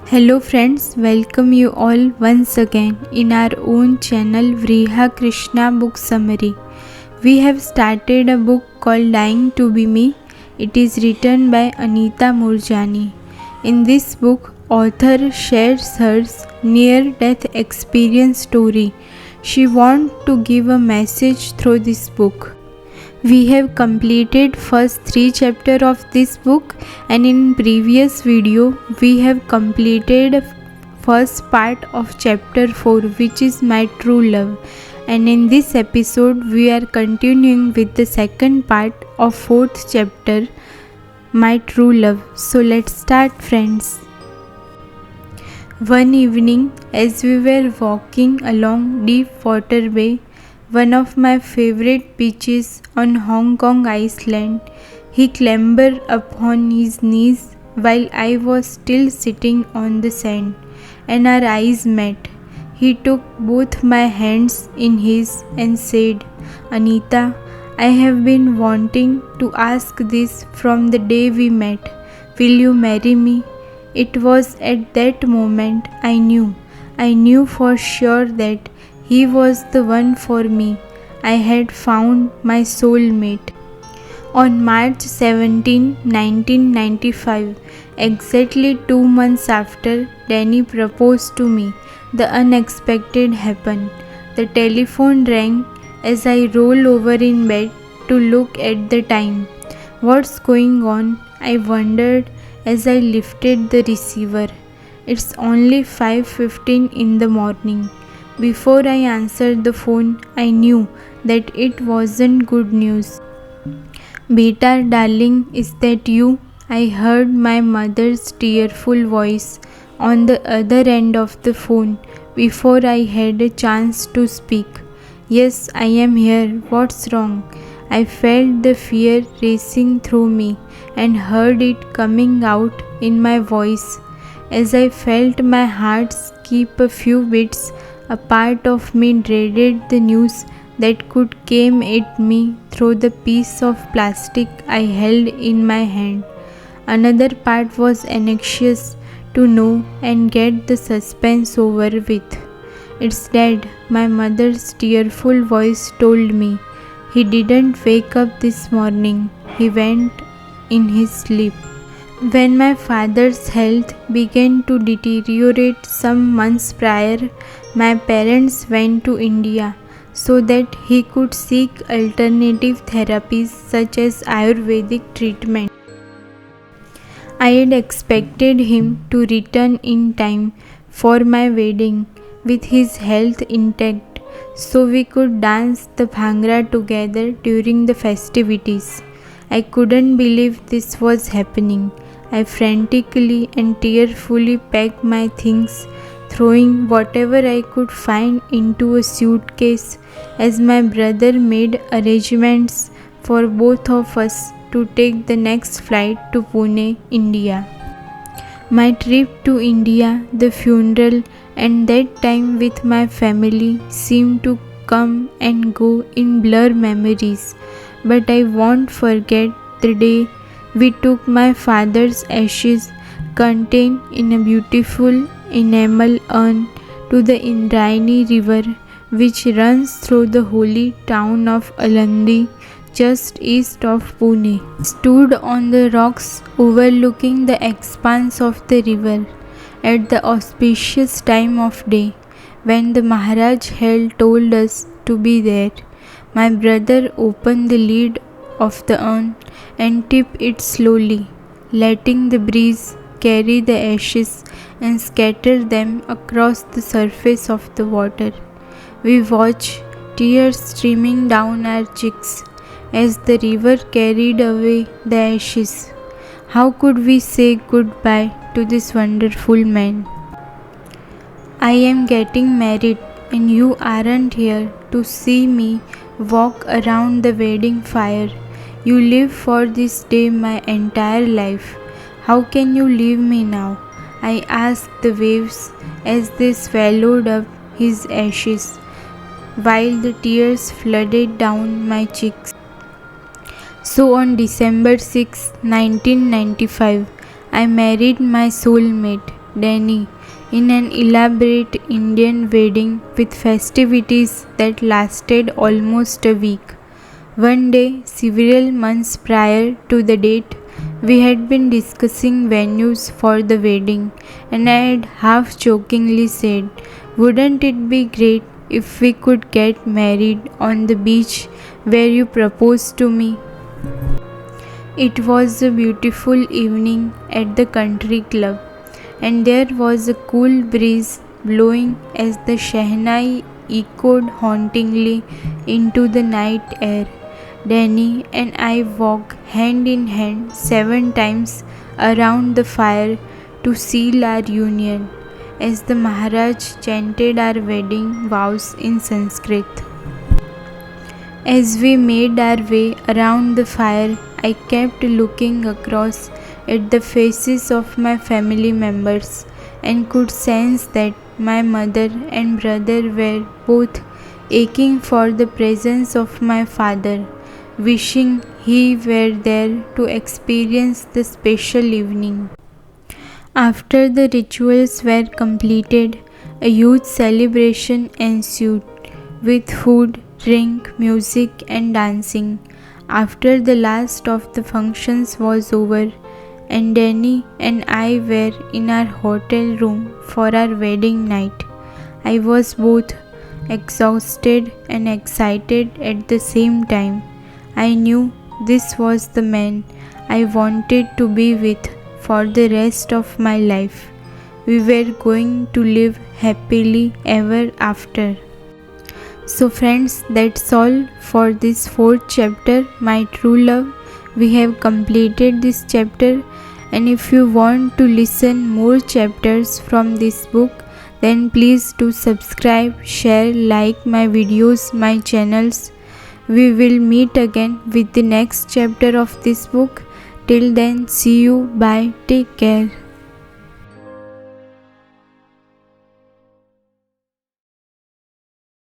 Hello friends, welcome you all once again in our own channel Vriha Krishna Book Summary. We have started a book called Dying to Be Me. It is written by Anita Moorjani. In this book, author shares her near-death experience story. She wants to give a message through this book. We have completed first 3 chapters of this book, and in previous video we have completed first part of chapter 4, which is my true love, and in this episode we are continuing with the second part of 4th chapter, my true love. So let's start friends. One evening as we were walking along Deep Water Bay, one of my favorite beaches on Hong Kong Island, he clambered upon his knees while I was still sitting on the sand, and our eyes met. He took both my hands in his and said, "Anita, I have been wanting to ask this from the day we met. Will you marry me?" It was at that moment I knew for sure that he was the one for me. I had found my soulmate. On March 17, 1995, exactly 2 months after Danny proposed to me, the unexpected happened. The telephone rang as I rolled over in bed to look at the time. "What's going on?" I wondered as I lifted the receiver. "It's only 5:15 in the morning." Before I answered the phone, I knew that it wasn't good news. "Beta, darling, is that you?" I heard my mother's tearful voice on the other end of the phone before I had a chance to speak. "Yes, I am here. What's wrong?" I felt the fear racing through me and heard it coming out in my voice. As I felt my heart skip a few beats, a part of me dreaded the news that could come at me through the piece of plastic I held in my hand. Another part was anxious to know and get the suspense over with. "It's Dad," my mother's tearful voice told me. "He didn't wake up this morning. He went in his sleep." When my father's health began to deteriorate some months prior, my parents went to India so that he could seek alternative therapies such as Ayurvedic treatment. I had expected him to return in time for my wedding with his health intact so we could dance the bhangra together during the festivities. I couldn't believe this was happening. I frantically and tearfully packed my things, throwing whatever I could find into a suitcase as my brother made arrangements for both of us to take the next flight to Pune, India. My trip to India, the funeral, and that time with my family seemed to come and go in blur memories, but I won't forget the day we took my father's ashes contained in a beautiful enamel urn to the Indrayani river, which runs through the holy town of Alandi just east of Pune. Stood on the rocks overlooking the expanse of the river at the auspicious time of day when the Maharaj had told us to be there. My brother opened the lid of the urn and tipped it slowly, letting the breeze carry the ashes and scatter them across the surface of the water. We watched, tears streaming down our cheeks as the river carried away the ashes. How could we say goodbye to this wonderful man? "I am getting married and you aren't here to see me walk around the wedding fire. You lived for this day my entire life. How can you leave me now?" I asked the waves as they swallowed up his ashes, while the tears flooded down my cheeks. So on December 6, 1995, I married my soulmate, Delhi in an elaborate Indian wedding with festivities that lasted almost a week. One day, several months prior to the date, we had been discussing venues for the wedding, and I had half jokingly said, "Wouldn't it be great if we could get married on the beach where you proposed to me?" It was a beautiful evening at the country club, and there was a cool breeze blowing as the Shehnai echoed hauntingly into the night air. Danny and I walked hand in hand 7 times around the fire to seal our union, as the Maharaj chanted our wedding vows in Sanskrit. As we made our way around the fire, I kept looking across at the faces of my family members and could sense that my mother and brother were both aching for the presence of my father, wishing he were there to experience the special evening. After the rituals were completed, a huge celebration ensued with food, drink, music, and dancing. After the last of the functions was over, and Danny and I were in our hotel room for our wedding night, I was both exhausted and excited at the same time. I knew this was the man I wanted to be with for the rest of my life. We were going to live happily ever after. So friends, that's all for this 4th chapter, My True Love. We have completed this chapter, and if you want to listen more chapters from this book, then please do subscribe, share, like my videos, my channels. We will meet again with the next chapter of this book. Till then, see you. Bye. Take care.